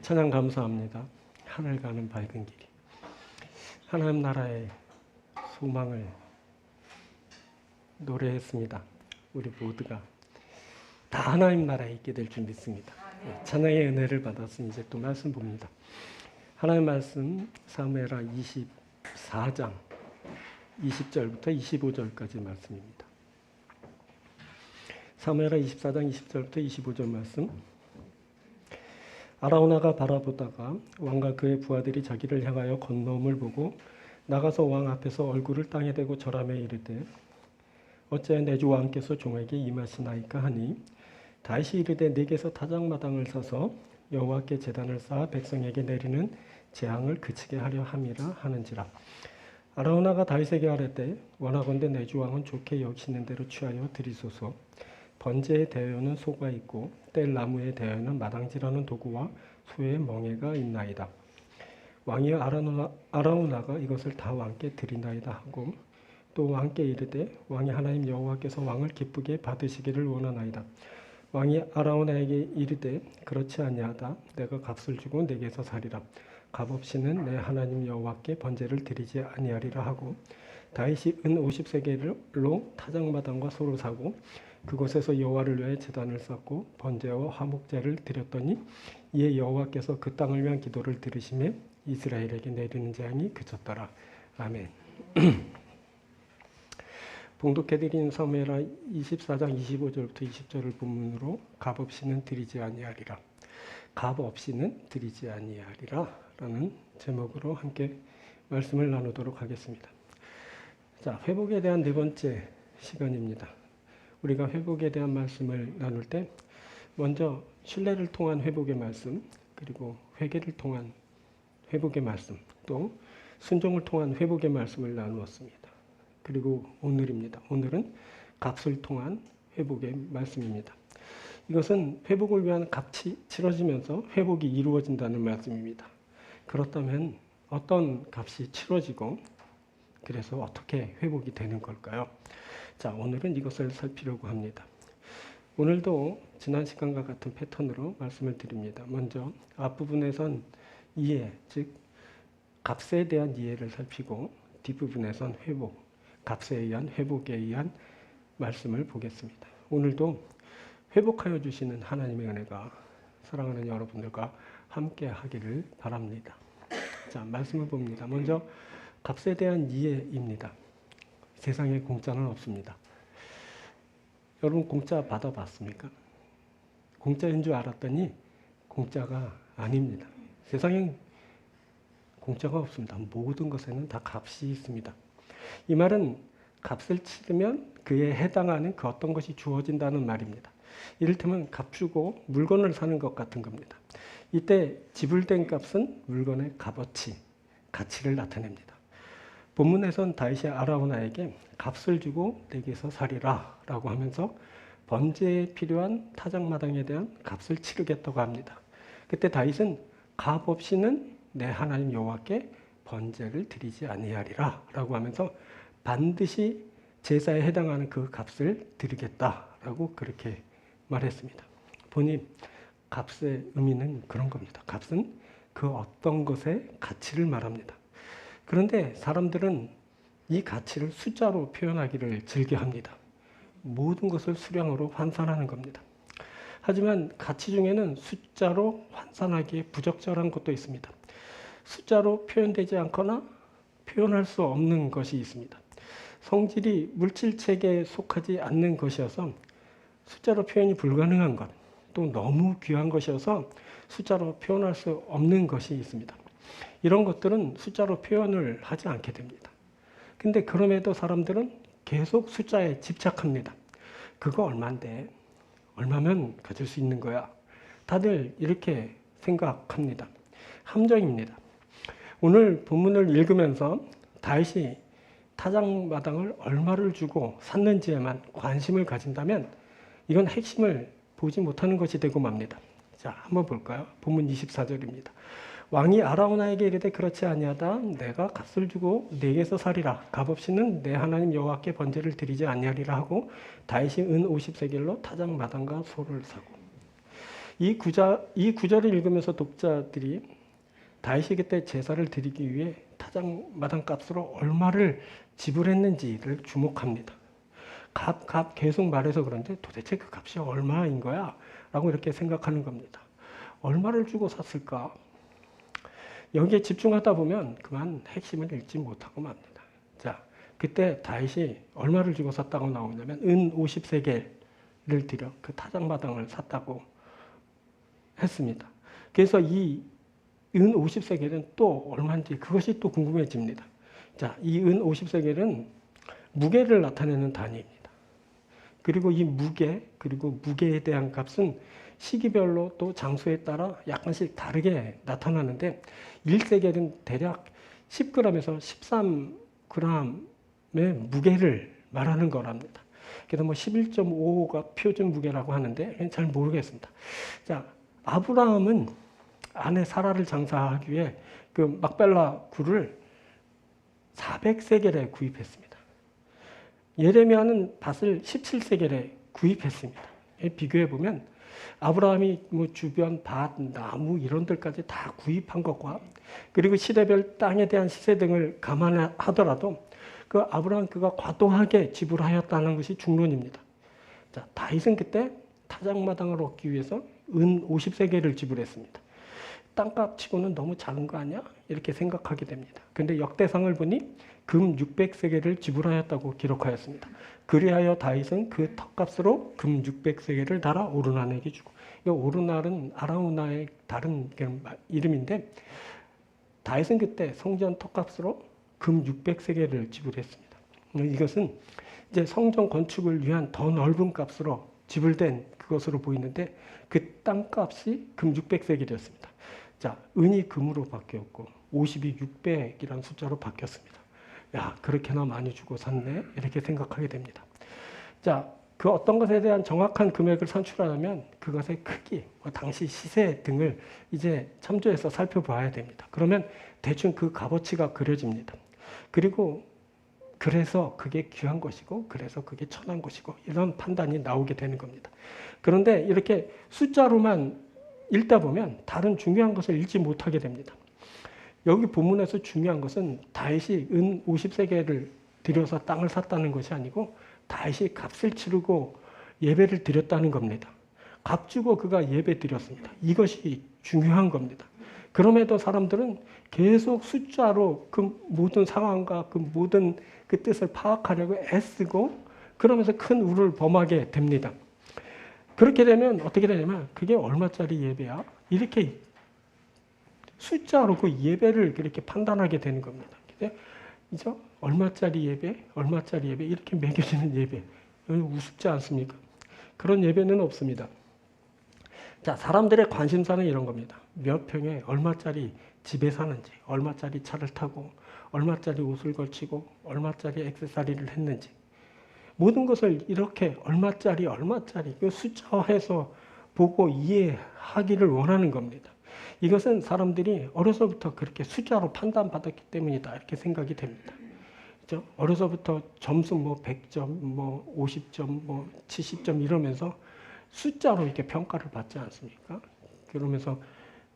찬양 감사합니다. 하늘 가는 밝은 길이. 하나님 나라의 소망을 노래했습니다. 우리 모두가 다 하나님 나라에 있게 될 줄 믿습니다. 찬양의 은혜를 받았으니 이제 또 말씀 봅니다. 하나님 말씀 사무엘하 24장 20절부터 25절까지 말씀입니다. 사무엘하 24장 20절부터 25절 말씀. 아라우나가 바라보다가 왕과 그의 부하들이 자기를 향하여 건너옴을 보고 나가서 왕 앞에서 얼굴을 땅에 대고 절하며 이르되 어찌하여 내 주 왕께서 종에게 임하시나이까 하니 다윗이 이르되 내게서 타작마당을 사서 여호와께 제단을 쌓아 백성에게 내리는 재앙을 그치게 하려 함이라 하는지라. 아라우나가 다윗에게 아뢰되 원하건대 내 주 왕은 좋게 여기시는 대로 취하여 드리소서. 번제에 대하여는 소가 있고 뗄 나무에 대하여는 마당질하는 도구와 소의 멍에가 있나이다. 왕이 아라우나가 이것을 다 왕께 드리나이다 하고 또 왕께 이르되 왕이 하나님 여호와께서 왕을 기쁘게 받으시기를 원하나이다. 왕이 아라우나에게 이르되 그렇지 아니하다. 내가 값을 주고 내게서 살리라. 값없이는 내 하나님 여호와께 번제를 드리지 아니하리라 하고 다윗이 은 50세겔로 타작마당과 소를 사고 그곳에서 여호와를 위하여 제단을 쌓고 번제와 화목제를 드렸더니 이에 여호와께서 그 땅을 위한 기도를 들으시매 이스라엘에게 내리는 재앙이 그쳤더라. 아멘. 봉독해드린 사무엘하 24장 25절부터 20절을 본문으로 값없이는 드리지 아니하리라. 값없이는 드리지 아니하리라 라는 제목으로 함께 말씀을 나누도록 하겠습니다. 자, 회복에 대한 네 번째 시간입니다. 우리가 회복에 대한 말씀을 나눌 때 먼저 신뢰를 통한 회복의 말씀, 그리고 회개를 통한 회복의 말씀, 또 순종을 통한 회복의 말씀을 나누었습니다. 그리고 오늘입니다. 오늘은 값을 통한 회복의 말씀입니다. 이것은 회복을 위한 값이 치러지면서 회복이 이루어진다는 말씀입니다. 그렇다면 어떤 값이 치러지고 그래서 어떻게 회복이 되는 걸까요? 자, 오늘은 이것을 살피려고 합니다. 오늘도 지난 시간과 같은 패턴으로 말씀을 드립니다. 먼저 앞부분에선 이해, 즉 값에 대한 이해를 살피고 뒷부분에선 회복, 값에 의한 회복에 의한 말씀을 보겠습니다. 오늘도 회복하여 주시는 하나님의 은혜가 사랑하는 여러분들과 함께 하기를 바랍니다. 자, 말씀을 봅니다. 먼저 값에 대한 이해입니다. 세상에 공짜는 없습니다. 여러분 공짜 받아봤습니까? 공짜인 줄 알았더니 공짜가 아닙니다. 세상에 공짜가 없습니다. 모든 것에는 다 값이 있습니다. 이 말은 값을 치르면 그에 해당하는 그 어떤 것이 주어진다는 말입니다. 이를테면 값 주고 물건을 사는 것 같은 겁니다. 이때 지불된 값은 물건의 값어치, 가치를 나타냅니다. 본문에선 다윗이 아라우나에게 값을 주고 내게서 살리라 라고 하면서 번제에 필요한 타작마당에 대한 값을 치르겠다고 합니다. 그때 다윗은 값 없이는 내 하나님 여호와께 번제를 드리지 아니하리라 라고 하면서 반드시 제사에 해당하는 그 값을 드리겠다라고 그렇게 말했습니다. 보니 값의 의미는 그런 겁니다. 값은 그 어떤 것의 가치를 말합니다. 그런데 사람들은 이 가치를 숫자로 표현하기를 즐겨합니다. 모든 것을 수량으로 환산하는 겁니다. 하지만 가치 중에는 숫자로 환산하기에 부적절한 것도 있습니다. 숫자로 표현되지 않거나 표현할 수 없는 것이 있습니다. 성질이 물질체계에 속하지 않는 것이어서 숫자로 표현이 불가능한 것, 또 너무 귀한 것이어서 숫자로 표현할 수 없는 것이 있습니다. 이런 것들은 숫자로 표현을 하지 않게 됩니다. 근데 그럼에도 사람들은 계속 숫자에 집착합니다. 그거 얼만데? 얼마면 가질 수 있는 거야? 다들 이렇게 생각합니다. 함정입니다. 오늘 본문을 읽으면서 다윗이 타작마당을 얼마를 주고 샀는지에만 관심을 가진다면 이건 핵심을 보지 못하는 것이 되고 맙니다. 자, 한번 볼까요? 본문 24절입니다. 왕이 아라우나에게 이르되 그렇지 아니하다. 내가 값을 주고 내게서 살리라. 값없이는 내 하나님 여호와께 번제를 드리지 아니하리라 하고 다윗이 은 50세겔로 타작마당과 소를 사고. 이 구절을 읽으면서 독자들이 다윗이 그때 제사를 드리기 위해 타작마당 값으로 얼마를 지불했는지를 주목합니다. 값 계속 말해서 그런데 도대체 그 값이 얼마인 거야? 라고 이렇게 생각하는 겁니다. 얼마를 주고 샀을까? 여기에 집중하다 보면 그만 핵심을 읽지 못하고 맙니다. 자, 그때 다윗이 얼마를 주고 샀다고 나오냐면 은 50세겔을 들여 그 타작마당을 샀다고 했습니다. 그래서 이 은 50세겔은 또 얼마인지 그것이 또 궁금해집니다. 자, 이 은 50세겔은 무게를 나타내는 단위입니다. 그리고 이 무게, 그리고 무게에 대한 값은 시기별로 또 장소에 따라 약간씩 다르게 나타나는데 1세겔은 대략 10g에서 13g의 무게를 말하는 거랍니다. 그래서 뭐 11.55가 표준 무게라고 하는데 잘 모르겠습니다. 자, 아브라함은 아내 사라를 장사하기 위해 그 막벨라 굴을 400세겔에 구입했습니다. 예레미야는 밭을 17세겔에 구입했습니다. 비교해 보면 아브라함이 뭐 주변 밭, 나무 이런 데까지 다 구입한 것과 그리고 시대별 땅에 대한 시세 등을 감안하더라도 그 아브라함 그가 과도하게 지불하였다는 것이 중론입니다. 자, 다윗은 그때 타작마당을 얻기 위해서 은 50세겔을 지불했습니다. 땅값 치고는 너무 작은 거 아니야? 이렇게 생각하게 됩니다. 근데 역대상을 보니 금 600세겔을 지불하였다고 기록하였습니다. 그리하여 다윗은 그 턱값으로 금 600세겔을 달아 오르나에게 주고, 이 오르날은 아라우나의 다른 이름인데 다윗은 그때 성전 턱값으로 금 600세겔을 지불했습니다. 이것은 이제 성전 건축을 위한 더 넓은 값으로 지불된 그것으로 보이는데 그 땅값이 금 600세겔이었습니다. 자, 은이 금으로 바뀌었고 50이 600이라는 숫자로 바뀌었습니다. 야, 그렇게나 많이 주고 샀네 이렇게 생각하게 됩니다. 자, 그 어떤 것에 대한 정확한 금액을 산출하려면 그것의 크기, 당시 시세 등을 이제 참조해서 살펴봐야 됩니다. 그러면 대충 그 값어치가 그려집니다. 그리고 그래서 그게 귀한 것이고 그래서 그게 천한 것이고 이런 판단이 나오게 되는 겁니다. 그런데 이렇게 숫자로만 읽다 보면 다른 중요한 것을 읽지 못하게 됩니다. 여기 본문에서 중요한 것은 다윗이 은 50세겔을 들여서 땅을 샀다는 것이 아니고 다윗이 값을 치르고 예배를 드렸다는 겁니다. 값 주고 그가 예배 드렸습니다. 이것이 중요한 겁니다. 그럼에도 사람들은 계속 숫자로 그 모든 상황과 그 모든 그 뜻을 파악하려고 애쓰고 그러면서 큰 우를 범하게 됩니다. 그렇게 되면 어떻게 되냐면 그게 얼마짜리 예배야? 이렇게 숫자로 그 예배를 그렇게 판단하게 되는 겁니다. 이제 얼마짜리 예배? 얼마짜리 예배? 이렇게 매겨지는 예배. 우습지 않습니까? 그런 예배는 없습니다. 자, 사람들의 관심사는 이런 겁니다. 몇 평에 얼마짜리 집에 사는지, 얼마짜리 차를 타고, 얼마짜리 옷을 걸치고, 얼마짜리 액세서리를 했는지. 모든 것을 이렇게 얼마짜리 그 숫자화해서 보고 이해하기를 원하는 겁니다. 이것은 사람들이 어려서부터 그렇게 숫자로 판단받았기 때문이다 이렇게 생각이 됩니다. 그렇죠? 어려서부터 점수 뭐 100점, 뭐 50점, 뭐 70점 이러면서 숫자로 이렇게 평가를 받지 않습니까? 그러면서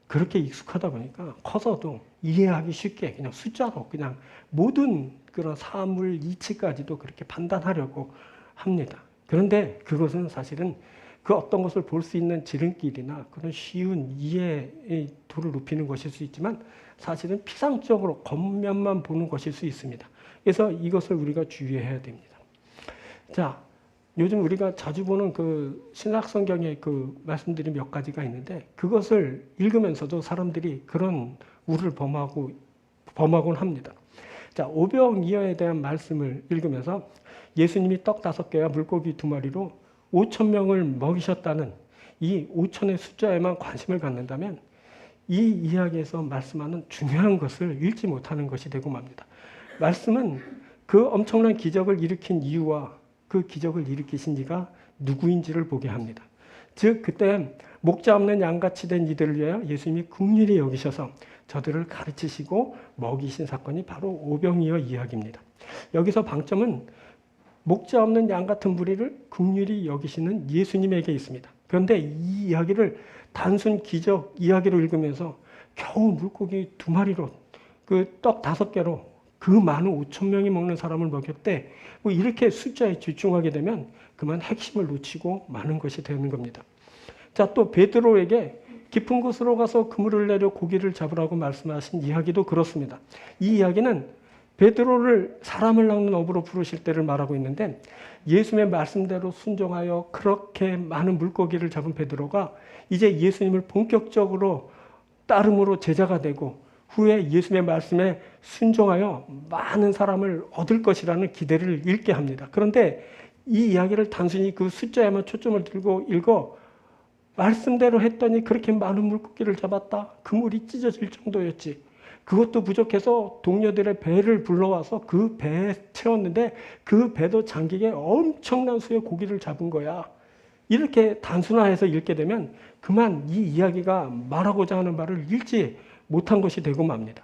그렇게 익숙하다 보니까 커서도 이해하기 쉽게 그냥 숫자로 그냥 모든 그런 사물 이치까지도 그렇게 판단하려고 합니다. 그런데 그것은 사실은 그 어떤 것을 볼 수 있는 지름길이나 그런 쉬운 이해의 도를 높이는 것일 수 있지만 사실은 피상적으로 겉면만 보는 것일 수 있습니다. 그래서 이것을 우리가 주의해야 됩니다. 자, 요즘 우리가 자주 보는 그 신약성경의 그 말씀들이 몇 가지가 있는데 그것을 읽으면서도 사람들이 그런 우를 범하곤 합니다. 자, 오병이어에 대한 말씀을 읽으면서 예수님이 떡 5개와 물고기 2마리로 5,000명을 먹이셨다는 이 5,000의 숫자에만 관심을 갖는다면 이 이야기에서 말씀하는 중요한 것을 읽지 못하는 것이 되고 맙니다. 말씀은 그 엄청난 기적을 일으킨 이유와 그 기적을 일으키신 이가 누구인지를 보게 합니다. 즉 그때 목자 없는 양같이 된 이들을 위하여 예수님이 긍휼히 여기셔서 저들을 가르치시고 먹이신 사건이 바로 오병이어 이야기입니다. 여기서 방점은 목자 없는 양 같은 무리를 긍휼히 여기시는 예수님에게 있습니다. 그런데 이 이야기를 단순 기적 이야기로 읽으면서 겨우 물고기 2마리로 그 떡 5개로 그 많은 5천 명이 먹는 사람을 먹였대. 뭐 이렇게 숫자에 집중하게 되면 그만 핵심을 놓치고 많은 것이 되는 겁니다. 자, 또 베드로에게 깊은 곳으로 가서 그물을 내려 고기를 잡으라고 말씀하신 이야기도 그렇습니다. 이 이야기는 베드로를 사람을 낚는 어부로 부르실 때를 말하고 있는데 예수님의 말씀대로 순종하여 그렇게 많은 물고기를 잡은 베드로가 이제 예수님을 본격적으로 따름으로 제자가 되고 후에 예수님의 말씀에 순종하여 많은 사람을 얻을 것이라는 기대를 잃게 합니다. 그런데 이 이야기를 단순히 그 숫자에만 초점을 들고 읽어 말씀대로 했더니 그렇게 많은 물고기를 잡았다. 그물이 찢어질 정도였지. 그것도 부족해서 동료들의 배를 불러와서 그 배에 채웠는데 그 배도 잠기게 엄청난 수의 고기를 잡은 거야. 이렇게 단순화해서 읽게 되면 그만 이 이야기가 말하고자 하는 바를 읽지 못한 것이 되고 맙니다.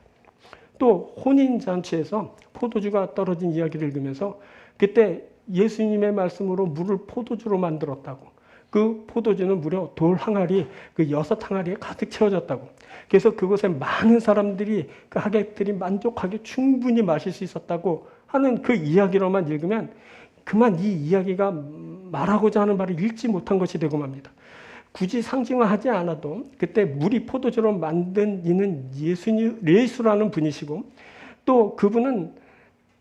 또 혼인잔치에서 포도주가 떨어진 이야기를 읽으면서 그때 예수님의 말씀으로 물을 포도주로 만들었다고. 그 포도주는 무려 돌 항아리, 그 6항아리에 가득 채워졌다고. 그래서 그곳에 많은 사람들이, 그 하객들이 만족하게 충분히 마실 수 있었다고 하는 그 이야기로만 읽으면 그만 이 이야기가 말하고자 하는 바를 읽지 못한 것이 되고 맙니다. 굳이 상징화하지 않아도 그때 물이 포도주로 만든 이는 예수라는 분이시고 또 그분은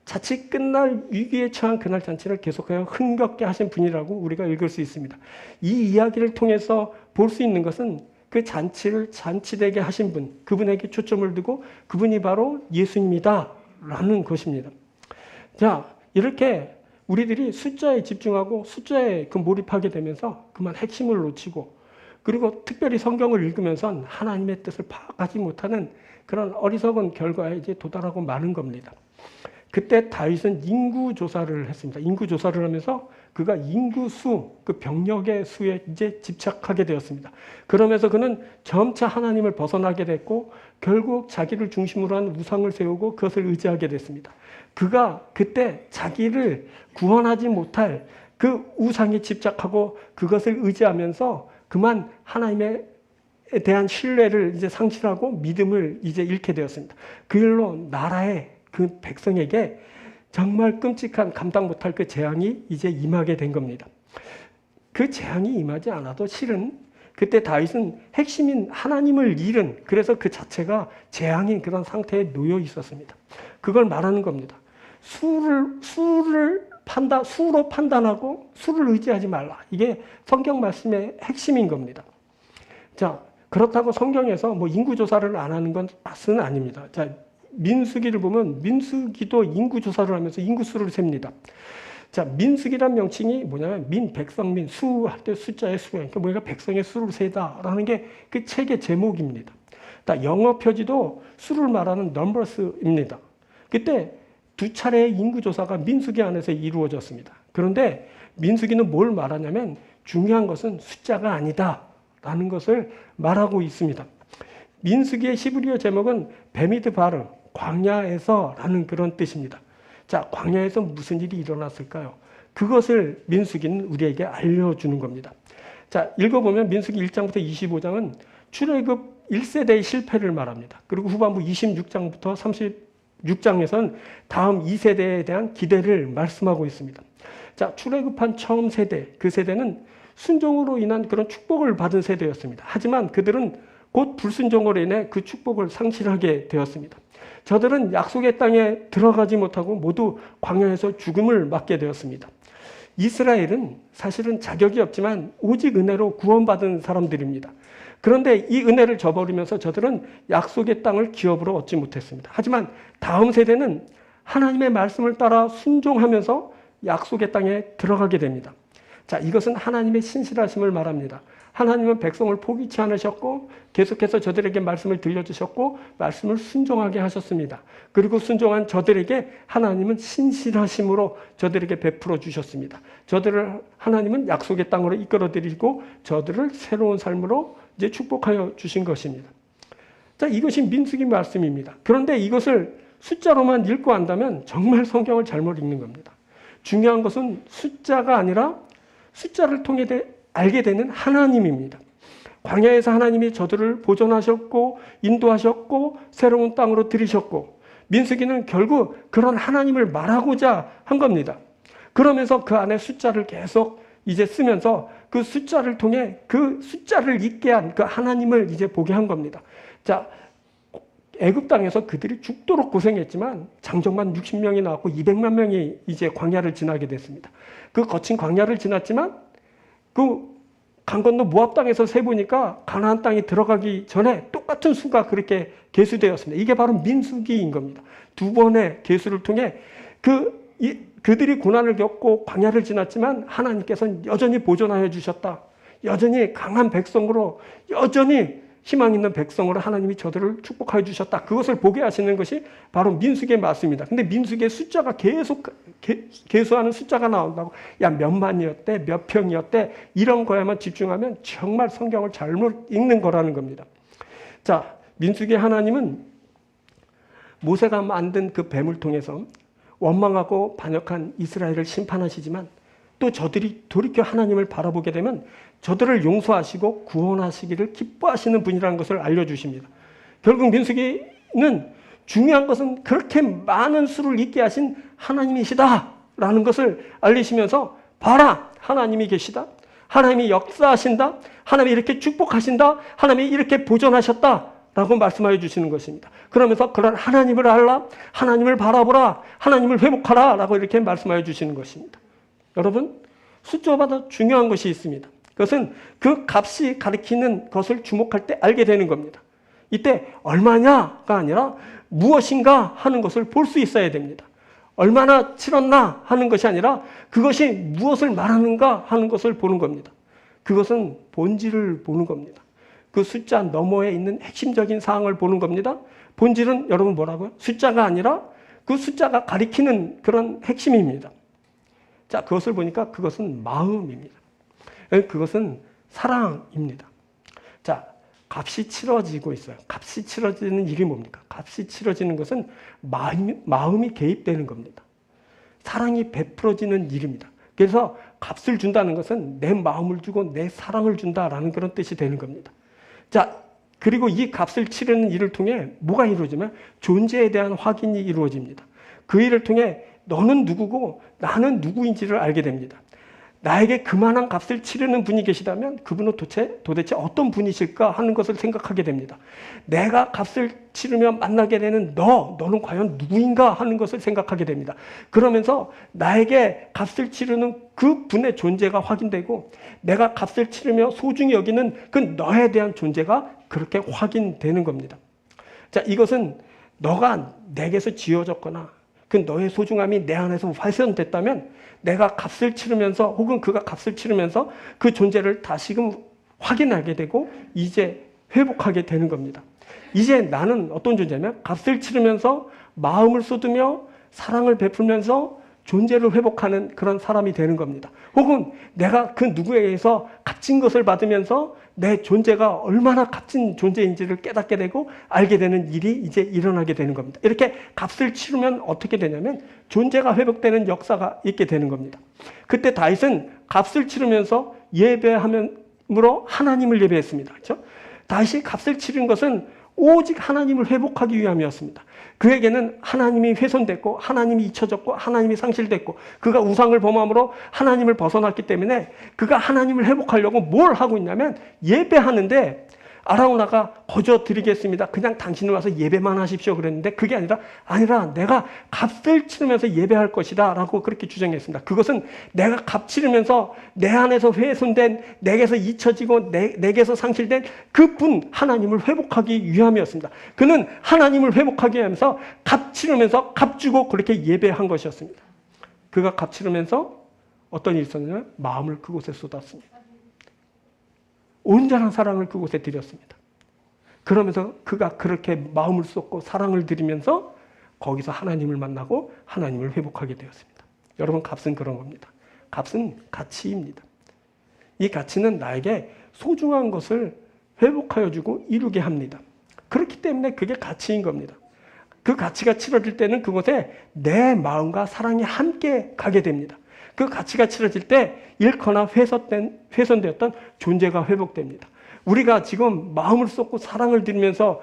자칫 끝날 위기에 처한 그날 잔치를 계속하여 흥겹게 하신 분이라고 우리가 읽을 수 있습니다. 이 이야기를 통해서 볼 수 있는 것은 그 잔치를 잔치되게 하신 분, 그분에게 초점을 두고 그분이 바로 예수님이다라는 것입니다. 자, 이렇게 우리들이 숫자에 집중하고 숫자에 몰입하게 되면서 그만 핵심을 놓치고 그리고 특별히 성경을 읽으면서 하나님의 뜻을 파악하지 못하는 그런 어리석은 결과에 이제 도달하고 마는 겁니다. 그때 다윗은 인구조사를 했습니다. 인구조사를 하면서 그가 인구수, 그 병력의 수에 이제 집착하게 되었습니다. 그러면서 그는 점차 하나님을 벗어나게 됐고 결국 자기를 중심으로 한 우상을 세우고 그것을 의지하게 됐습니다. 그가 그때 자기를 구원하지 못할 그 우상에 집착하고 그것을 의지하면서 그만 하나님에 대한 신뢰를 이제 상실하고 믿음을 이제 잃게 되었습니다. 그 일로 나라의 그 백성에게 정말 끔찍한 감당 못할 그 재앙이 이제 임하게 된 겁니다. 그 재앙이 임하지 않아도 실은 그때 다윗은 핵심인 하나님을 잃은 그래서 그 자체가 재앙인 그런 상태에 놓여 있었습니다. 그걸 말하는 겁니다. 수로 판단하고 수를 의지하지 말라. 이게 성경 말씀의 핵심인 겁니다. 자, 그렇다고 성경에서 뭐 인구조사를 안 하는 것은 아닙니다. 자, 민수기를 보면 민수기도 인구조사를 하면서 인구수를 셉니다. 자, 민수기란 명칭이 뭐냐면 백성민, 수할 때 숫자의 수, 그러니까 우리가 백성의 수를 세다라는 게 그 책의 제목입니다. 영어 표지도 수를 말하는 numbers입니다. 그때 2차례의 인구조사가 민수기 안에서 이루어졌습니다. 그런데 민수기는 뭘 말하냐면 중요한 것은 숫자가 아니다라는 것을 말하고 있습니다. 민수기의 히브리어 제목은 베미드바르, 광야에서라는 그런 뜻입니다. 자, 광야에서 무슨 일이 일어났을까요? 그것을 민수기는 우리에게 알려주는 겁니다. 자, 읽어보면 민수기 1장부터 25장은 출애굽 1세대의 실패를 말합니다. 그리고 후반부 26장부터 36장에서는 다음 2세대에 대한 기대를 말씀하고 있습니다. 자, 출애굽한 처음 세대, 그 세대는 순종으로 인한 그런 축복을 받은 세대였습니다. 하지만 그들은 곧 불순종으로 인해 그 축복을 상실하게 되었습니다. 저들은 약속의 땅에 들어가지 못하고 모두 광야에서 죽음을 맞게 되었습니다. 이스라엘은 사실은 자격이 없지만 오직 은혜로 구원받은 사람들입니다. 그런데 이 은혜를 저버리면서 저들은 약속의 땅을 기업으로 얻지 못했습니다. 하지만 다음 세대는 하나님의 말씀을 따라 순종하면서 약속의 땅에 들어가게 됩니다. 자, 이것은 하나님의 신실하심을 말합니다. 하나님은 백성을 포기치 않으셨고 계속해서 저들에게 말씀을 들려주셨고 말씀을 순종하게 하셨습니다. 그리고 순종한 저들에게 하나님은 신실하심으로 저들에게 베풀어 주셨습니다. 저들을 하나님은 약속의 땅으로 이끌어들이고 저들을 새로운 삶으로 이제 축복하여 주신 것입니다. 자, 이것이 민수기 말씀입니다. 그런데 이것을 숫자로만 읽고 한다면 정말 성경을 잘못 읽는 겁니다. 중요한 것은 숫자가 아니라 숫자를 통해 알게 되는 하나님입니다. 광야에서 하나님이 저들을 보존하셨고 인도하셨고 새로운 땅으로 들이셨고, 민수기는 결국 그런 하나님을 말하고자 한 겁니다. 그러면서 그 안에 숫자를 계속 이제 쓰면서 그 숫자를 통해 그 숫자를 잊게 한 그 하나님을 이제 보게 한 겁니다. 자, 애굽 땅에서 그들이 죽도록 고생했지만 장정만 60명이 나왔고 200만 명이 이제 광야를 지나게 됐습니다. 그 거친 광야를 지났지만 그 강 건너 모압 땅에서 세보니까 가나안 땅에 들어가기 전에 똑같은 수가 그렇게 계수되었습니다. 이게 바로 민수기인 겁니다. 두 번의 계수를 통해 그들이 고난을 겪고 광야를 지났지만 하나님께서는 여전히 보존하여 주셨다. 여전히 강한 백성으로, 여전히 희망 있는 백성으로 하나님이 저들을 축복하여 주셨다. 그것을 보게 하시는 것이 바로 민수기의 말씀입니다. 근데 민수기의 숫자가 계속 계수하는 숫자가 나온다고, 야, 몇 만이었대, 몇 평이었대, 이런 거에만 집중하면 정말 성경을 잘못 읽는 거라는 겁니다. 자, 민수기의 하나님은 모세가 만든 그 뱀을 통해서 원망하고 반역한 이스라엘을 심판하시지만 또 저들이 돌이켜 하나님을 바라보게 되면 저들을 용서하시고 구원하시기를 기뻐하시는 분이라는 것을 알려주십니다. 결국 민수기는 중요한 것은 그렇게 많은 수를 있게 하신 하나님이시다라는 것을 알리시면서, 봐라, 하나님이 계시다, 하나님이 역사하신다, 하나님이 이렇게 축복하신다, 하나님이 이렇게 보존하셨다 라고 말씀하여 주시는 것입니다. 그러면서 그런 하나님을 알라, 하나님을 바라보라, 하나님을 회복하라 라고 이렇게 말씀하여 주시는 것입니다. 여러분, 숫자보다 중요한 것이 있습니다. 그것은 그 값이 가리키는 것을 주목할 때 알게 되는 겁니다. 이때 얼마냐가 아니라 무엇인가 하는 것을 볼 수 있어야 됩니다. 얼마나 치렀나 하는 것이 아니라 그것이 무엇을 말하는가 하는 것을 보는 겁니다. 그것은 본질을 보는 겁니다. 그 숫자 너머에 있는 핵심적인 사항을 보는 겁니다. 본질은 여러분 뭐라고요? 숫자가 아니라 그 숫자가 가리키는 그런 핵심입니다. 자, 그것을 보니까 그것은 마음입니다. 그것은 사랑입니다. 자, 값이 치러지고 있어요. 값이 치러지는 일이 뭡니까? 값이 치러지는 것은 마음이 개입되는 겁니다. 사랑이 베풀어지는 일입니다. 그래서 값을 준다는 것은 내 마음을 주고 내 사랑을 준다라는 그런 뜻이 되는 겁니다. 자, 그리고 이 값을 치르는 일을 통해 뭐가 이루어지면 존재에 대한 확인이 이루어집니다. 그 일을 통해 너는 누구고 나는 누구인지를 알게 됩니다. 나에게 그만한 값을 치르는 분이 계시다면 그분은 도대체 어떤 분이실까 하는 것을 생각하게 됩니다. 내가 값을 치르며 만나게 되는 너는 과연 누구인가 하는 것을 생각하게 됩니다. 그러면서 나에게 값을 치르는 그 분의 존재가 확인되고 내가 값을 치르며 소중히 여기는 그 너에 대한 존재가 그렇게 확인되는 겁니다. 자, 이것은 너가 내게서 지어졌거나 그 너의 소중함이 내 안에서 발현됐다면 내가 값을 치르면서 혹은 그가 값을 치르면서 그 존재를 다시금 확인하게 되고 이제 회복하게 되는 겁니다. 이제 나는 어떤 존재냐면 값을 치르면서 마음을 쏟으며 사랑을 베풀면서 존재를 회복하는 그런 사람이 되는 겁니다. 혹은 내가 그 누구에 의해서 값진 것을 받으면서 내 존재가 얼마나 값진 존재인지를 깨닫게 되고 알게 되는 일이 이제 일어나게 되는 겁니다. 이렇게 값을 치르면 어떻게 되냐면 존재가 회복되는 역사가 있게 되는 겁니다. 그때 다윗은 값을 치르면서 예배함으로 하나님을 예배했습니다. 그렇죠? 다윗이 값을 치른 것은 오직 하나님을 회복하기 위함이었습니다. 그에게는 하나님이 훼손됐고 하나님이 잊혀졌고 하나님이 상실됐고 그가 우상을 범함으로 하나님을 벗어났기 때문에 그가 하나님을 회복하려고 뭘 하고 있냐면 예배하는데 아라우나가 거저 드리겠습니다. 그냥 당신은 와서 예배만 하십시오 그랬는데 그게 아니라 내가 값을 치르면서 예배할 것이다 라고 그렇게 주장했습니다. 그것은 내가 값 치르면서 내 안에서 훼손된 내게서 잊혀지고 내게서 상실된 그분 하나님을 회복하기 위함이었습니다. 그는 하나님을 회복하기 위해서 값 치르면서 값 주고 그렇게 예배한 것이었습니다. 그가 값 치르면서 어떤 일이 있었냐면 마음을 그곳에 쏟았습니다. 온전한 사랑을 그곳에 드렸습니다. 그러면서 그가 그렇게 마음을 쏟고 사랑을 드리면서 거기서 하나님을 만나고 하나님을 회복하게 되었습니다. 여러분, 값은 그런 겁니다. 값은 가치입니다. 이 가치는 나에게 소중한 것을 회복하여 주고 이루게 합니다. 그렇기 때문에 그게 가치인 겁니다. 그 가치가 치러질 때는 그곳에 내 마음과 사랑이 함께 가게 됩니다. 그 가치가 치러질 때 잃거나 훼손되었던 존재가 회복됩니다. 우리가 지금 마음을 쏟고 사랑을 드리면서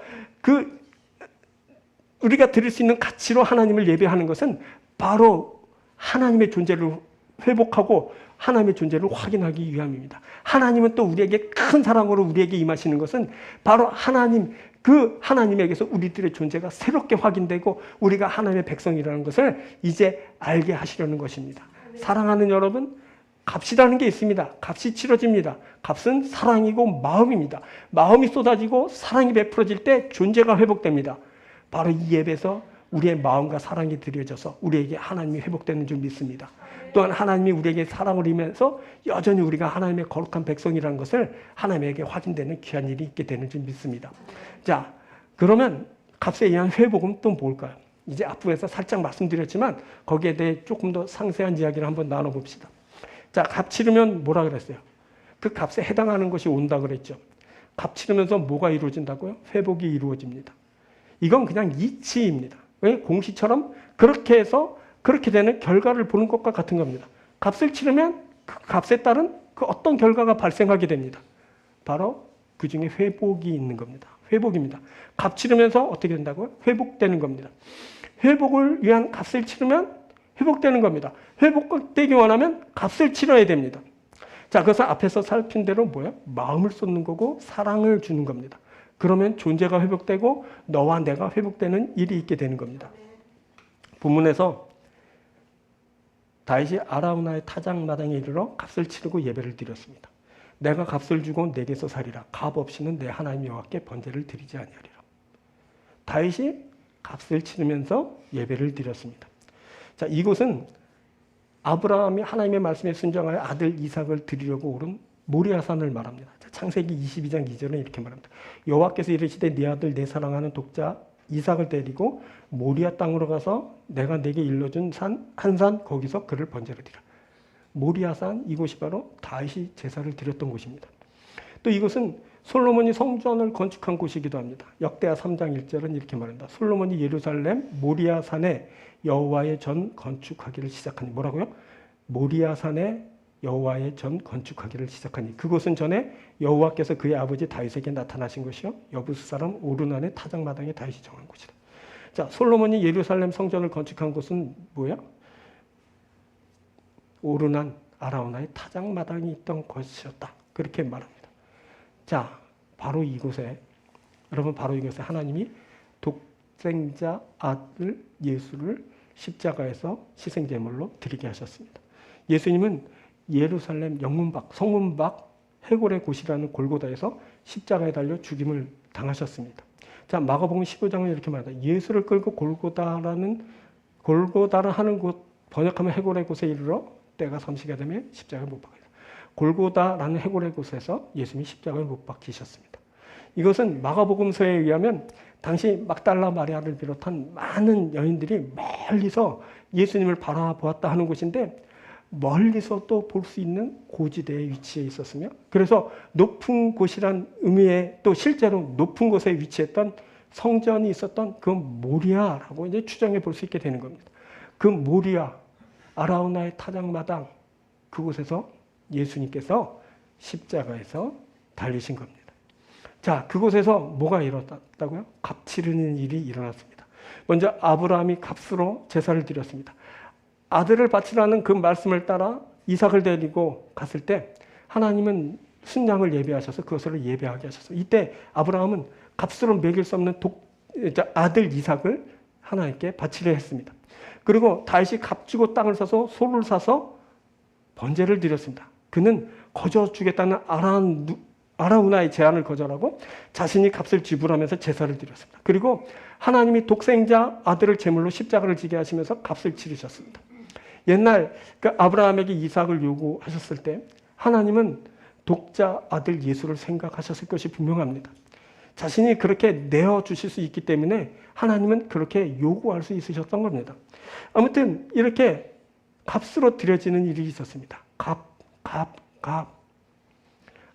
우리가 드릴 수 있는 가치로 하나님을 예배하는 것은 바로 하나님의 존재를 회복하고 하나님의 존재를 확인하기 위함입니다. 하나님은 또 우리에게 큰 사랑으로 우리에게 임하시는 것은 바로 하나님에게서 우리들의 존재가 새롭게 확인되고 우리가 하나님의 백성이라는 것을 이제 알게 하시려는 것입니다. 사랑하는 여러분, 값이라는 게 있습니다. 값이 치러집니다. 값은 사랑이고 마음입니다. 마음이 쏟아지고 사랑이 베풀어질 때 존재가 회복됩니다. 바로 이 예배에서 우리의 마음과 사랑이 드려져서 우리에게 하나님이 회복되는 줄 믿습니다. 또한 하나님이 우리에게 사랑을 임해서 여전히 우리가 하나님의 거룩한 백성이라는 것을 하나님에게 확인되는 귀한 일이 있게 되는 줄 믿습니다. 자, 그러면 값에 의한 회복은 또 뭘까요? 이제 앞부에서 살짝 말씀드렸지만 거기에 대해 조금 더 상세한 이야기를 한번 나눠봅시다. 자, 값 치르면 뭐라 그랬어요? 그 값에 해당하는 것이 온다 그랬죠. 값 치르면서 뭐가 이루어진다고요? 회복이 이루어집니다. 이건 그냥 이치입니다. 왜? 공시처럼 그렇게 해서 그렇게 되는 결과를 보는 것과 같은 겁니다. 값을 치르면 그 값에 따른 그 어떤 결과가 발생하게 됩니다. 바로 그 중에 회복이 있는 겁니다. 회복입니다. 값 치르면서 어떻게 된다고요? 회복되는 겁니다. 회복을 위한 값을 치르면 회복되는 겁니다. 회복되기 원하면 값을 치러야 됩니다. 자, 그래서 앞에서 살핀 대로 뭐예요? 마음을 쏟는 거고 사랑을 주는 겁니다. 그러면 존재가 회복되고 너와 내가 회복되는 일이 있게 되는 겁니다. 본문에서 다윗이 아라우나의 타작마당에 이르러 값을 치르고 예배를 드렸습니다. 내가 값을 주고 내게서 살리라. 값 없이는 내 하나님 여호와께 번제를 드리지 아니하리라. 다윗이 값을 치르면서 예배를 드렸습니다. 자, 이곳은 아브라함이 하나님의 말씀에 순종하여 아들 이삭을 드리려고 오른 모리아산을 말합니다. 창세기 22장 2절은 이렇게 말합니다. 여호와께서 이르시되 네 아들 내 사랑하는 독자 이삭을 데리고 모리아 땅으로 가서 내가 내게 일러준 한 산 거기서 그를 번제로 드리라. 모리아산, 이곳이 바로 다윗이 제사를 드렸던 곳입니다. 또 이곳은 솔로몬이 성전을 건축한 곳이기도 합니다. 역대하 3장 1절은 이렇게 말합니다. 솔로몬이 예루살렘 모리아산에 여호와의 전 건축하기를 시작하니 뭐라고요? 모리아산에 여호와의 전 건축하기를 시작하니 그곳은 전에 여호와께서 그의 아버지 다윗에게 나타나신 것이요 여부스 사람 오르난의 타작마당에 다윗이 정한 곳이다. 자, 솔로몬이 예루살렘 성전을 건축한 곳은 뭐야? 오르난 아라우나의 타작마당이 있던 것이었다. 그렇게 말합니다. 자, 바로 이곳에 여러분 바로 이곳에 하나님이 독생자 아들 예수를 십자가에서 희생제물로 드리게 하셨습니다. 예수님은 예루살렘 영문 밖, 성문 밖 해골의 곳이라는 골고다에서 십자가에 달려 죽임을 당하셨습니다. 자, 마가복음 15장은 이렇게 말합니다. 예수를 끌고 골고다를 하는 곳, 번역하면 해골의 곳에 이르러 때가 삼시가 되면 십자가에 못 박히다. 골고다라는 해골의 곳에서 예수님이 십자가에 못 박히셨습니다. 이것은 마가복음서에 의하면 당시 막달라 마리아를 비롯한 많은 여인들이 멀리서 예수님을 바라보았다 하는 곳인데 멀리서 또 볼 수 있는 고지대에 위치해 있었으며 그래서 높은 곳이란 의미에 또 실제로 높은 곳에 위치했던 성전이 있었던 그 모리아라고 이제 추정해 볼 수 있게 되는 겁니다. 그 모리아, 아라우나의 타작마당 그곳에서 예수님께서 십자가에서 달리신 겁니다. 자, 그곳에서 뭐가 일어났다고요? 값 치르는 일이 일어났습니다. 먼저 아브라함이 값으로 제사를 드렸습니다. 아들을 바치라는 그 말씀을 따라 이삭을 데리고 갔을 때 하나님은 순양을 예배하셔서 그것을 예배하게 하셔서 이때 아브라함은 값으로 매길 수 없는 아들 이삭을 하나님께 바치려 했습니다. 그리고 다윗이 값 주고 땅을 사서 소를 사서 번제를 드렸습니다. 그는 거저 주겠다는 아라우나의 제안을 거절하고 자신이 값을 지불하면서 제사를 드렸습니다. 그리고 하나님이 독생자 아들을 제물로 십자가를 지게 하시면서 값을 치르셨습니다. 옛날 그 아브라함에게 이삭을 요구하셨을 때 하나님은 독자 아들 예수를 생각하셨을 것이 분명합니다. 자신이 그렇게 내어주실 수 있기 때문에 하나님은 그렇게 요구할 수 있으셨던 겁니다. 아무튼 이렇게 값으로 드려지는 일이 있었습니다. 값.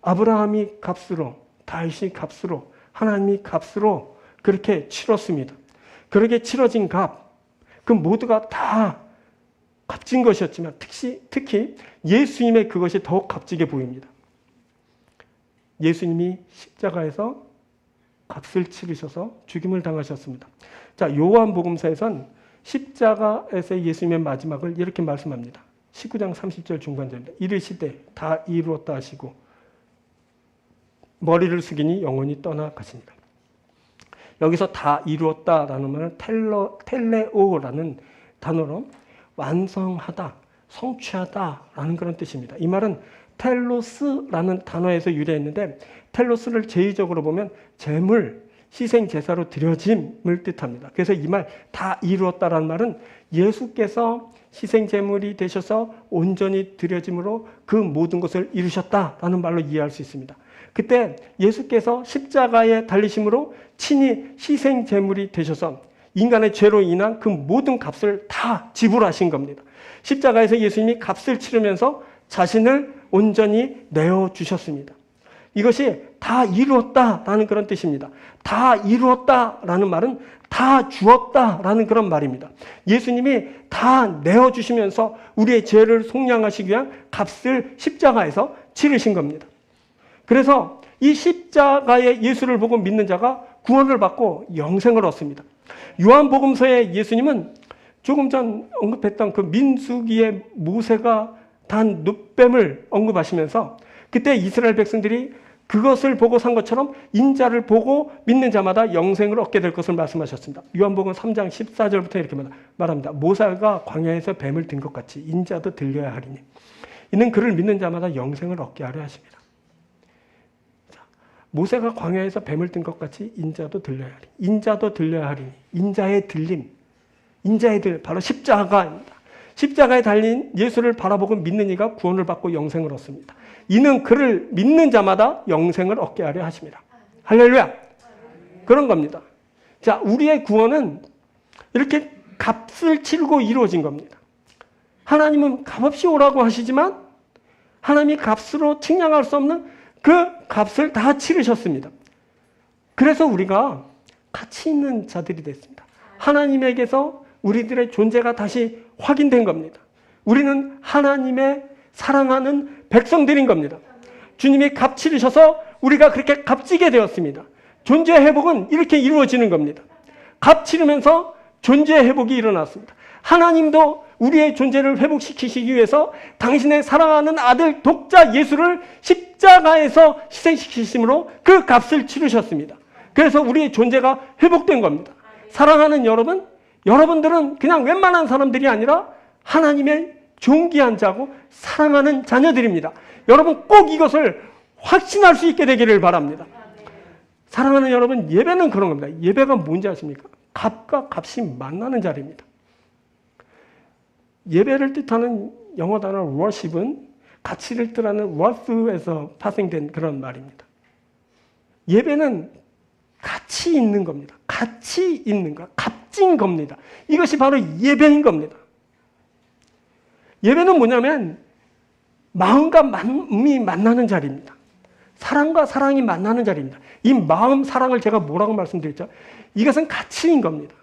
아브라함이 값으로, 다윗이 값으로, 하나님이 값으로 그렇게 치렀습니다. 그렇게 치러진 값, 그 모두가 다 값진 것이었지만 특히 예수님의 그것이 더욱 값지게 보입니다. 예수님이 십자가에서 값을 치르셔서 죽임을 당하셨습니다. 자, 요한복음서에선 십자가에서 예수님의 마지막을 이렇게 말씀합니다. 19장 30절 중간절입니다. 이르시되 다 이루었다 하시고 머리를 숙이니 영혼이 떠나가시니라. 여기서 다 이루었다라는 말은 텔레오라는 단어로 완성하다, 성취하다라는 그런 뜻입니다. 이 말은 텔로스라는 단어에서 유래했는데 텔로스를 제의적으로 보면 제물, 희생 제사로 드려짐을 뜻합니다. 그래서 이 말 다 이루었다라는 말은 예수께서 희생 제물이 되셔서 온전히 드려짐으로 그 모든 것을 이루셨다라는 말로 이해할 수 있습니다. 그때 예수께서 십자가에 달리심으로 친히 희생 제물이 되셔서 인간의 죄로 인한 그 모든 값을 다 지불하신 겁니다. 십자가에서 예수님이 값을 치르면서 자신을 온전히 내어주셨습니다. 이것이 다 이루었다라는 그런 뜻입니다. 다 이루었다라는 말은 다 주었다라는 그런 말입니다. 예수님이 다 내어주시면서 우리의 죄를 속량하시기 위한 값을 십자가에서 치르신 겁니다. 그래서 이 십자가의 예수를 보고 믿는 자가 구원을 받고 영생을 얻습니다. 요한복음서에 예수님은 조금 전 언급했던 그 민수기의 모세가 단 눕뱀을 언급하시면서 그때 이스라엘 백성들이 그것을 보고 산 것처럼 인자를 보고 믿는 자마다 영생을 얻게 될 것을 말씀하셨습니다. 요한복음 3장 14절부터 이렇게 말합니다. 모세가 광야에서 뱀을 든 것 같이 인자도 들려야 하리니 이는 그를 믿는 자마다 영생을 얻게 하려 하십니다. 모세가 광야에서 뱀을 든 것 같이 인자도 들려야 하리. 인자도 들려야 하리니 인자의 들림, 인자의 들 바로 십자가입니다. 십자가에 달린 예수를 바라보고 믿는 이가 구원을 받고 영생을 얻습니다. 이는 그를 믿는 자마다 영생을 얻게 하려 하십니다. 할렐루야. 그런 겁니다. 자, 우리의 구원은 이렇게 값을 치르고 이루어진 겁니다. 하나님은 값없이 오라고 하시지만 하나님이 값으로 측량할 수 없는 그 값을 다 치르셨습니다. 그래서 우리가 가치 있는 자들이 됐습니다. 하나님에게서 우리들의 존재가 다시 확인된 겁니다. 우리는 하나님의 사랑하는 백성들인 겁니다. 주님이 값 치르셔서 우리가 그렇게 값지게 되었습니다. 존재 회복은 이렇게 이루어지는 겁니다. 값 치르면서 존재 회복이 일어났습니다. 하나님도 우리의 존재를 회복시키시기 위해서 당신의 사랑하는 아들 독자 예수를 십자가에서 희생시키심으로 그 값을 치르셨습니다. 그래서 우리의 존재가 회복된 겁니다. 사랑하는 여러분, 여러분들은 그냥 웬만한 사람들이 아니라 하나님의 존귀한 자고 사랑하는 자녀들입니다. 여러분 꼭 이것을 확신할 수 있게 되기를 바랍니다. 사랑하는 여러분, 예배는 그런 겁니다. 예배가 뭔지 아십니까? 값과 값이 만나는 자리입니다. 예배를 뜻하는 영어 단어 worship은 가치를 뜻하는 worth에서 파생된 그런 말입니다. 예배는 가치 있는 겁니다. 가치 있는 것, 값진 겁니다. 이것이 바로 예배인 겁니다. 예배는 뭐냐면 마음과 마음이 만나는 자리입니다. 사랑과 사랑이 만나는 자리입니다. 이 마음, 사랑을 제가 뭐라고 말씀드렸죠? 이것은 가치인 겁니다.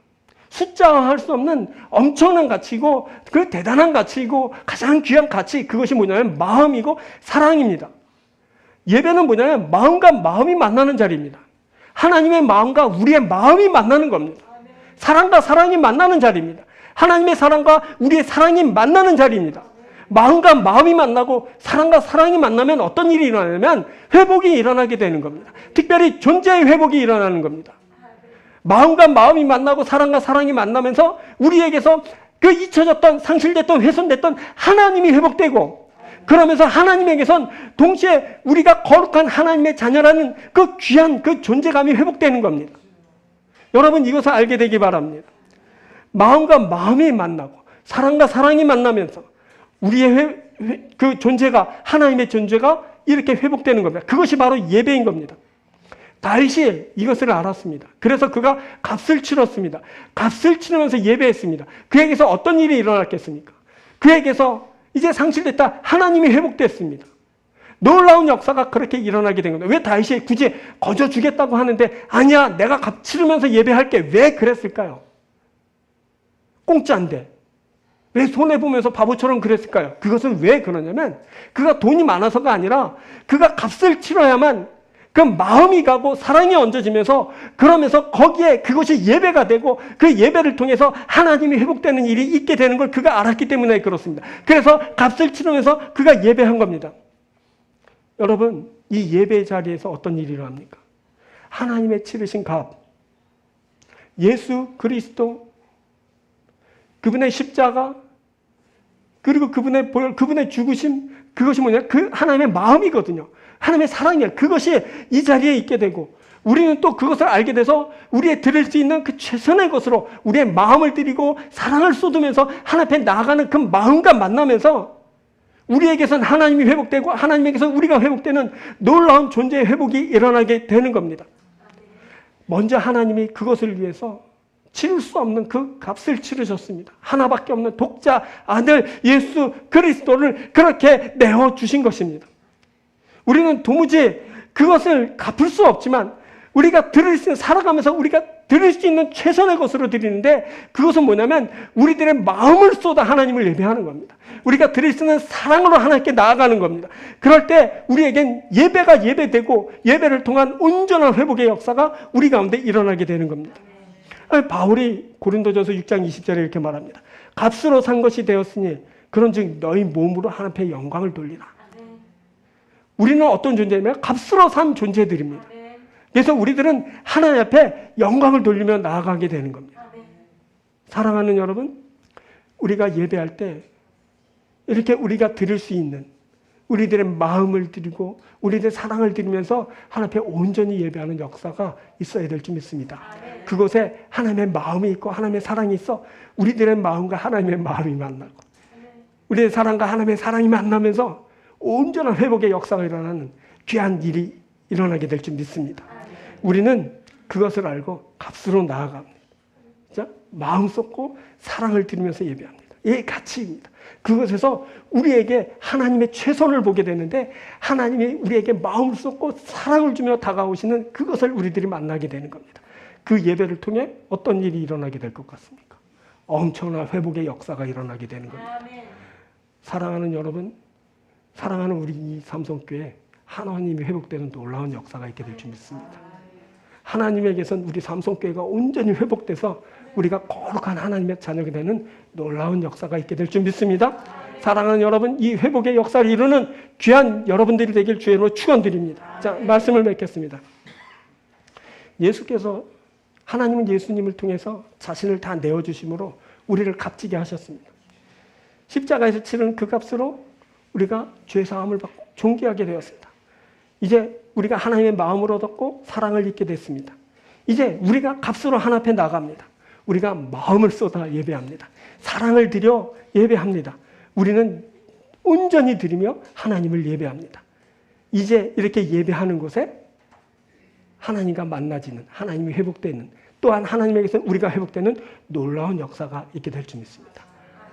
숫자화할 수 없는 엄청난 가치고 그 대단한 가치이고 가장 귀한 가치, 그것이 뭐냐면 마음이고 사랑입니다. 예배는 뭐냐면 마음과 마음이 만나는 자리입니다. 하나님의 마음과 우리의 마음이 만나는 겁니다. 사랑과 사랑이 만나는 자리입니다. 하나님의 사랑과 우리의 사랑이 만나는 자리입니다. 마음과 마음이 만나고 사랑과 사랑이 만나면 어떤 일이 일어나냐면 회복이 일어나게 되는 겁니다. 특별히 존재의 회복이 일어나는 겁니다. 마음과 마음이 만나고 사랑과 사랑이 만나면서 우리에게서 그 잊혀졌던, 상실됐던, 훼손됐던 하나님이 회복되고, 그러면서 하나님에게선 동시에 우리가 거룩한 하나님의 자녀라는 그 귀한 그 존재감이 회복되는 겁니다. 여러분 이것을 알게 되기 바랍니다. 마음과 마음이 만나고 사랑과 사랑이 만나면서 우리의 그 존재가, 하나님의 존재가 이렇게 회복되는 겁니다. 그것이 바로 예배인 겁니다. 다윗이 이것을 알았습니다. 그래서 그가 값을 치렀습니다. 값을 치르면서 예배했습니다. 그에게서 어떤 일이 일어났겠습니까? 그에게서 이제 상실됐다, 하나님이 회복됐습니다. 놀라운 역사가 그렇게 일어나게 된 겁니다. 왜 다윗이 굳이 거저 주겠다고 하는데 아니야, 내가 값 치르면서 예배할게, 왜 그랬을까요? 공짜인데. 왜 손해보면서 바보처럼 그랬을까요? 그것은 왜 그러냐면 그가 돈이 많아서가 아니라 그가 값을 치러야만 그 마음이 가고 사랑이 얹어지면서 그러면서 거기에 그것이 예배가 되고 그 예배를 통해서 하나님이 회복되는 일이 있게 되는 걸 그가 알았기 때문에 그렇습니다. 그래서 값을 치르면서 그가 예배한 겁니다. 여러분, 이 예배 자리에서 어떤 일이 일어납니까? 하나님의 치르신 값, 예수 그리스도, 그분의 십자가, 그리고 그분의 죽으심, 그것이 뭐냐? 그 하나님의 마음이거든요. 하나님의 사랑이에요. 그것이 이 자리에 있게 되고 우리는 또 그것을 알게 돼서 우리의 드릴 수 있는 그 최선의 것으로 우리의 마음을 드리고 사랑을 쏟으면서 하나님 앞에 나아가는 그 마음과 만나면서 우리에게선 하나님이 회복되고 하나님에게서 우리가 회복되는 놀라운 존재의 회복이 일어나게 되는 겁니다. 먼저 하나님이 그것을 위해서 치를 수 없는 그 값을 치르셨습니다. 하나밖에 없는 독자 아들 예수 그리스도를 그렇게 내어주신 것입니다. 우리는 도무지 그것을 갚을 수 없지만 우리가 드릴 수 있는, 살아가면서 우리가 드릴 수 있는 최선의 것으로 드리는데 그것은 뭐냐면 우리들의 마음을 쏟아 하나님을 예배하는 겁니다. 우리가 드릴 수 있는 사랑으로 하나님께 나아가는 겁니다. 그럴 때 우리에겐 예배가 예배되고 예배를 통한 온전한 회복의 역사가 우리 가운데 일어나게 되는 겁니다. 바울이 고린도전서 6장 20절에 이렇게 말합니다. 값으로 산 것이 되었으니 그런즉 너희 몸으로 하나님 앞에 영광을 돌리라. 우리는 어떤 존재냐면 값으로 산 존재들입니다. 그래서 우리들은 하나님 앞에 영광을 돌리며 나아가게 되는 겁니다. 사랑하는 여러분, 우리가 예배할 때 이렇게 우리가 드릴 수 있는 우리들의 마음을 드리고 우리들의 사랑을 드리면서 하나님 앞에 온전히 예배하는 역사가 있어야 될 줄 믿습니다. 그곳에 하나님의 마음이 있고 하나님의 사랑이 있어 우리들의 마음과 하나님의 마음이 만나고 우리의 사랑과 하나님의 사랑이 만나면서 온전한 회복의 역사가 일어나는 귀한 일이 일어나게 될 줄 믿습니다. 우리는 그것을 알고 값으로 나아갑니다. 자, 마음 쏟고 사랑을 드리면서 예배합니다. 이 가치입니다. 그것에서 우리에게 하나님의 최선을 보게 되는데 하나님이 우리에게 마음을 쏟고 사랑을 주며 다가오시는 그것을 우리들이 만나게 되는 겁니다. 그 예배를 통해 어떤 일이 일어나게 될 것 같습니까? 엄청난 회복의 역사가 일어나게 되는 겁니다. 사랑하는 여러분, 사랑하는 우리 이 삼성교회 하나님이 회복되는 놀라운 역사가 있게 될 줄 믿습니다. 하나님에게선 우리 삼성교회가 온전히 회복돼서 우리가 거룩한 하나님의 자녀가 되는 놀라운 역사가 있게 될 줄 믿습니다. 사랑하는 여러분, 이 회복의 역사를 이루는 귀한 여러분들이 되길 주의로 축원드립니다. 자, 말씀을 맺겠습니다. 예수께서 하나님은 예수님을 통해서 자신을 다 내어주심으로 우리를 값지게 하셨습니다. 십자가에서 치른 그 값으로 우리가 죄사함을 받고 존귀하게 되었습니다. 이제 우리가 하나님의 마음을 얻었고 사랑을 잊게 됐습니다. 이제 우리가 값으로 하나님 앞에 나갑니다. 우리가 마음을 쏟아 예배합니다. 사랑을 드려 예배합니다. 우리는 온전히 드리며 하나님을 예배합니다. 이제 이렇게 예배하는 곳에 하나님과 만나지는, 하나님이 회복되는, 또한 하나님에게서 우리가 회복되는 놀라운 역사가 있게 될 줄 믿습니다.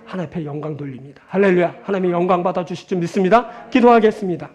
하나님 앞에 영광 돌립니다. 할렐루야. 하나님의 영광 받아주실 줄 믿습니다. 기도하겠습니다.